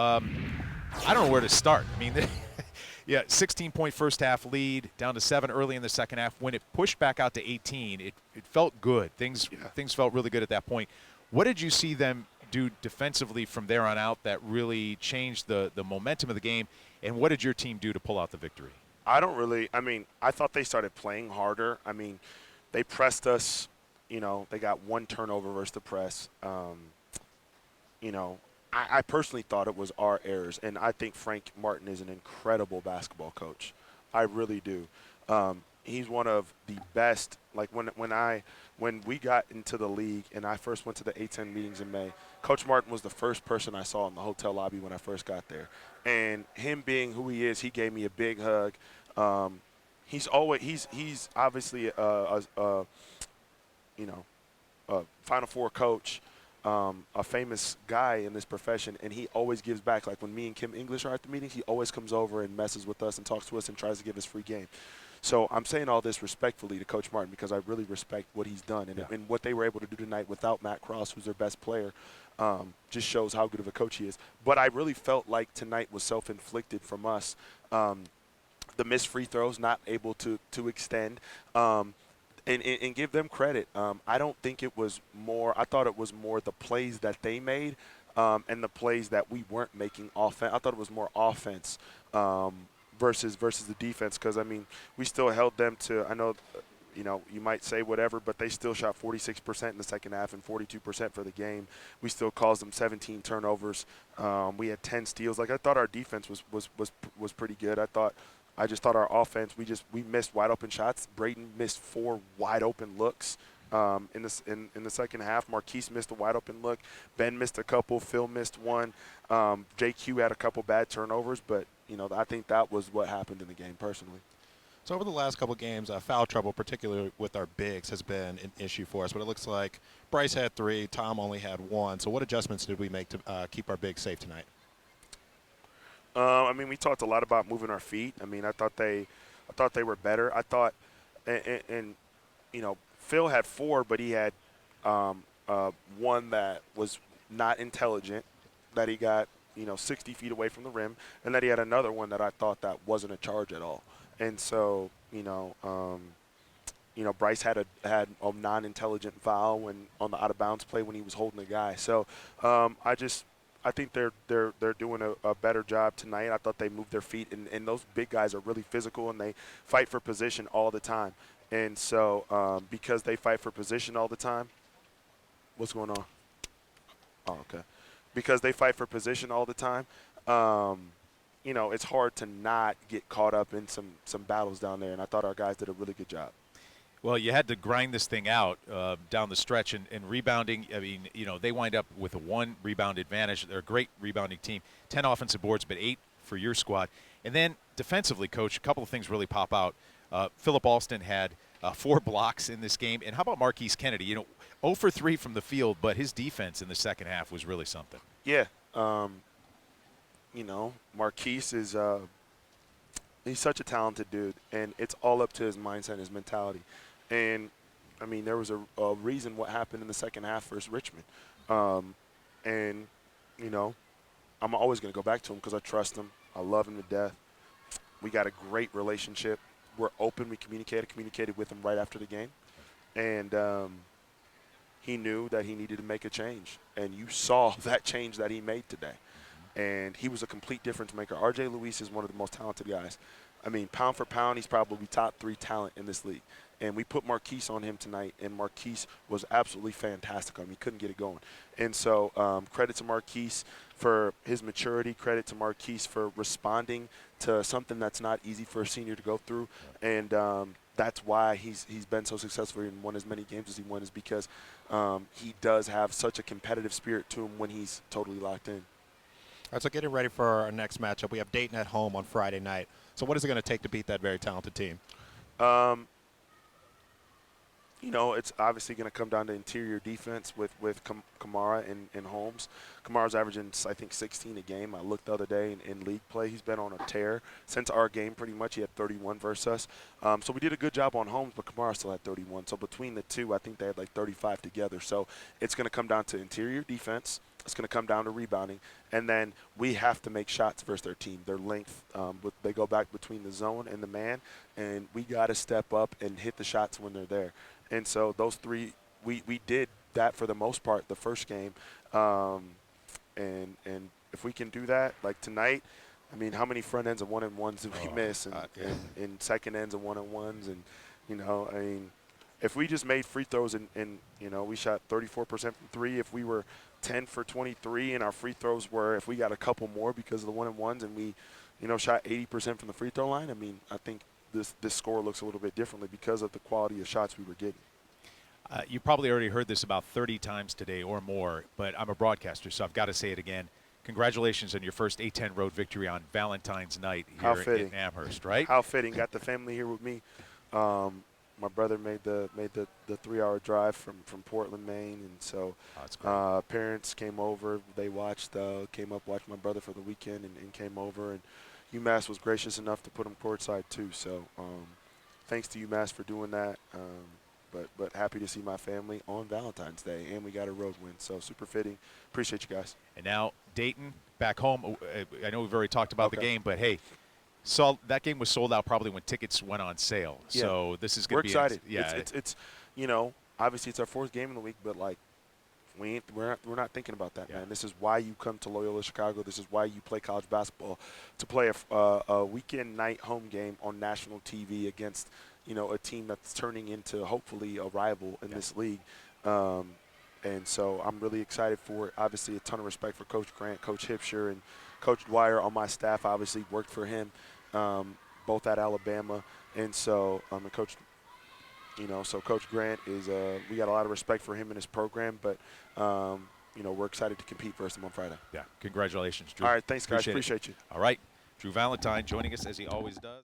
I don't know where to start. I mean, yeah, 16-point first half lead, down to 7 early in the second half. When it pushed back out to 18, it felt good. Things felt really good at that point. What did you see them do defensively from there on out that really changed the momentum of the game? And what did your team do to pull out the victory? I thought they started playing harder. I mean, they pressed us. They got one turnover versus the press. You know, I personally thought it was our errors, and I think Frank Martin is an incredible basketball coach. I really do. He's one of the best. Like when we got into the league and I first went to the A10 meetings in May, Coach Martin was the first person I saw in the hotel lobby when I first got there. And him being who he is, he gave me a big hug. He's obviously a Final Four coach, a famous guy in this profession, and he always gives back. Like when me and Kim English are at the meetings, he always comes over and messes with us and talks to us and tries to give us free game. So I'm saying all this respectfully to Coach Martin because I really respect what he's done. And what they were able to do tonight without Matt Cross, who's their best player, just shows how good of a coach he is. But I really felt like tonight was self-inflicted from us. The missed free throws, not able to extend. And give them credit. I don't think it was more – I thought it was more the plays that they made and the plays that we weren't making offense. I thought it was more offense versus the defense because, I mean, we still held them to – I know, you might say whatever, but they still shot 46% in the second half and 42% for the game. We still caused them 17 turnovers. We had 10 steals. Like, I thought our defense was pretty good. I just thought our offense, we missed wide open shots. Braden missed 4 wide open looks in the second half. Marquise missed a wide open look. Ben missed a couple. Phil missed one. JQ had a couple bad turnovers, but I think that was what happened in the game personally. So over the last couple of games, foul trouble, particularly with our bigs, has been an issue for us. But it looks like Bryce had 3, Tom only had 1. So what adjustments did we make to keep our bigs safe tonight? We talked a lot about moving our feet. I thought they were better. I thought, and Phil had 4, but he had one that was not intelligent, that he got 60 feet away from the rim, and that he had another one that I thought that wasn't a charge at all. And so Bryce had a non-intelligent foul on the out of bounds play when he was holding the guy. So I think they're doing a better job tonight. I thought they moved their feet, and those big guys are really physical, and they fight for position all the time. And so because they fight for position all the time, what's going on? Oh, okay. Because they fight for position all the time, it's hard to not get caught up in some battles down there, and I thought our guys did a really good job. Well, you had to grind this thing out down the stretch, and rebounding. They wind up with a 1 rebound advantage. They're a great rebounding team. 10 offensive boards, but 8 for your squad. And then defensively, Coach, a couple of things really pop out. Philip Alston had 4 blocks in this game. And how about Marquise Kennedy? 0 for 3 from the field, but his defense in the second half was really something. Yeah. Marquise is he's such a talented dude, and it's all up to his mindset and his mentality. And, there was a reason what happened in the second half versus Richmond. I'm always going to go back to him because I trust him. I love him to death. We got a great relationship. We're open. We communicated with him right after the game. And he knew that he needed to make a change. And you saw that change that he made today. And he was a complete difference maker. R.J. Luis is one of the most talented guys. Pound for pound, he's probably top 3 talent in this league. And we put Marquise on him tonight, and Marquise was absolutely fantastic on him. He couldn't get it going. And so credit to Marquise for his maturity, credit to Marquise for responding to something that's not easy for a senior to go through. And that's why he's been so successful and won as many games as he won, is because he does have such a competitive spirit to him when he's totally locked in. All right, so getting ready for our next matchup. We have Dayton at home on Friday night. So what is it going to take to beat that very talented team? It's obviously going to come down to interior defense with Kamara and Holmes. Kamara's averaging, I think, 16 a game. I looked the other day in league play. He's been on a tear since our game pretty much. He had 31 versus us. So we did a good job on Holmes, but Kamara still had 31. So between the two, I think they had like 35 together. So it's going to come down to interior defense It's going to come down to rebounding, and then we have to make shots versus their team. Their length, they go back between the zone and the man, and we got to step up and hit the shots when they're there. And so those three, we did that for the most part the first game, and if we can do that, like tonight, I mean, how many front ends of 1-and-1s did we miss, and second ends of 1-and-1s, and I mean, if we just made free throws and we shot 34% from three, if we were 10 for 23 and our free throws were, if we got a couple more because of the 1-and-1s and we, shot 80% from the free throw line, I mean, I think this score looks a little bit differently because of the quality of shots we were getting. You probably already heard this about 30 times today or more, but I'm a broadcaster, so I've got to say it again. Congratulations on your first A-10 road victory on Valentine's night here in Amherst, right? How fitting. Got the family here with me. My brother made the 3-hour drive from Portland, Maine, and so parents came over. They came up, watched my brother for the weekend, and came over. And UMass was gracious enough to put him courtside too. So thanks to UMass for doing that. But happy to see my family on Valentine's Day, and we got a road win. So super fitting. Appreciate you guys. And now Dayton back home. I know we've already talked about the game, but hey. That game was sold out probably when tickets went on sale. Yeah. So this is going to be excited. It's obviously it's our fourth game in the week, but like we're not thinking about that, man. This is why you come to Loyola Chicago. This is why you play college basketball, to play a weekend night home game on national TV against a team that's turning into hopefully a rival in this league. And so I'm really excited for it. Obviously, a ton of respect for Coach Grant, Coach Hipsher, and Coach Dwyer on my staff. Obviously, worked for him, both at Alabama, and so Coach. So Coach Grant is. We got a lot of respect for him and his program, but we're excited to compete versus him on Friday. Yeah, congratulations, Drew. All right, thanks, guys. Appreciate you. All right, Drew Valentine joining us as he always does.